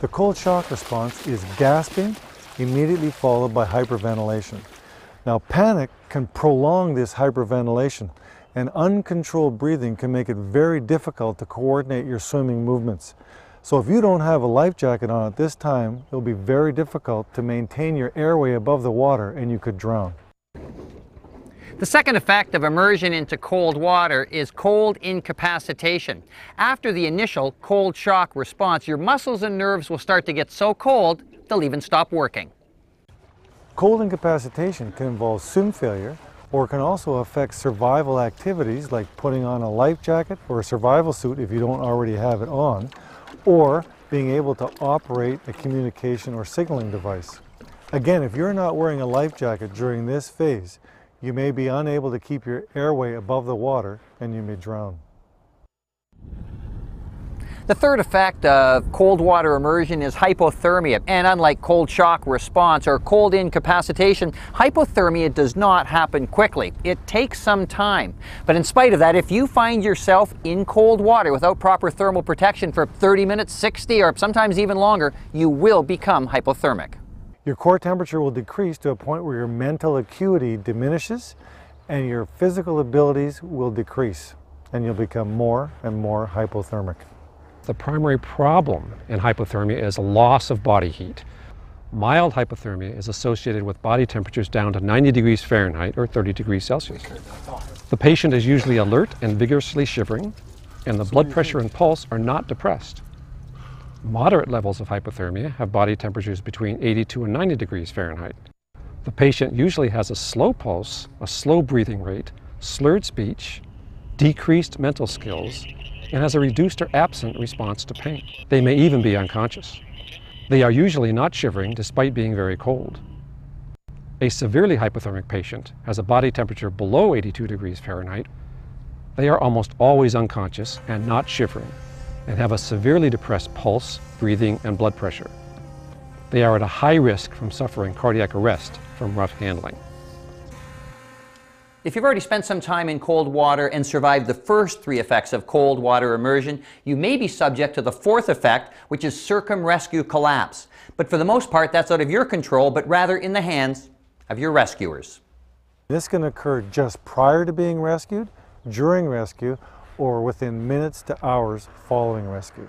The cold shock response is gasping, immediately followed by hyperventilation. Now, panic can prolong this hyperventilation, and uncontrolled breathing can make it very difficult to coordinate your swimming movements. So if you don't have a life jacket on at this time, it'll be very difficult to maintain your airway above the water and you could drown. The second effect of immersion into cold water is cold incapacitation. After the initial cold shock response, your muscles and nerves will start to get so cold, they'll even stop working. Cold incapacitation can involve swim failure, or can also affect survival activities like putting on a life jacket or a survival suit if you don't already have it on, or being able to operate a communication or signaling device. Again, if you're not wearing a life jacket during this phase, you may be unable to keep your airway above the water and you may drown. The third effect of cold water immersion is hypothermia. And unlike cold shock response or cold incapacitation, hypothermia does not happen quickly. It takes some time. But in spite of that, if you find yourself in cold water without proper thermal protection for 30 minutes, 60, or sometimes even longer, you will become hypothermic. Your core temperature will decrease to a point where your mental acuity diminishes and your physical abilities will decrease, and you'll become more and more hypothermic. The primary problem in hypothermia is a loss of body heat. Mild hypothermia is associated with body temperatures down to 90 degrees Fahrenheit or 30 degrees Celsius. The patient is usually alert and vigorously shivering, and the blood pressure and pulse are not depressed. Moderate levels of hypothermia have body temperatures between 82 and 90 degrees Fahrenheit. The patient usually has a slow pulse, a slow breathing rate, slurred speech, decreased mental skills, and has a reduced or absent response to pain. They may even be unconscious. They are usually not shivering despite being very cold. A severely hypothermic patient has a body temperature below 82 degrees Fahrenheit. They are almost always unconscious and not shivering, and have a severely depressed pulse, breathing, and blood pressure. They are at a high risk from suffering cardiac arrest from rough handling. If you've already spent some time in cold water and survived the first three effects of cold water immersion, you may be subject to the fourth effect, which is circumrescue collapse. But for the most part, that's out of your control, but rather in the hands of your rescuers. This can occur just prior to being rescued, during rescue, or within minutes to hours following rescue.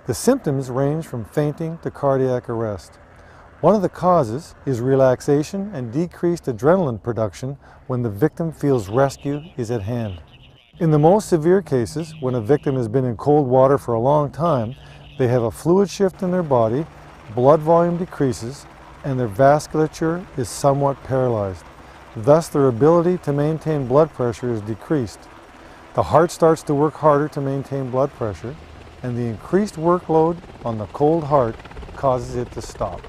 The symptoms range from fainting to cardiac arrest. One of the causes is relaxation and decreased adrenaline production when the victim feels rescue is at hand. In the most severe cases, when a victim has been in cold water for a long time, they have a fluid shift in their body, blood volume decreases, and their vasculature is somewhat paralyzed. Thus, their ability to maintain blood pressure is decreased. The heart starts to work harder to maintain blood pressure, and the increased workload on the cold heart causes it to stop.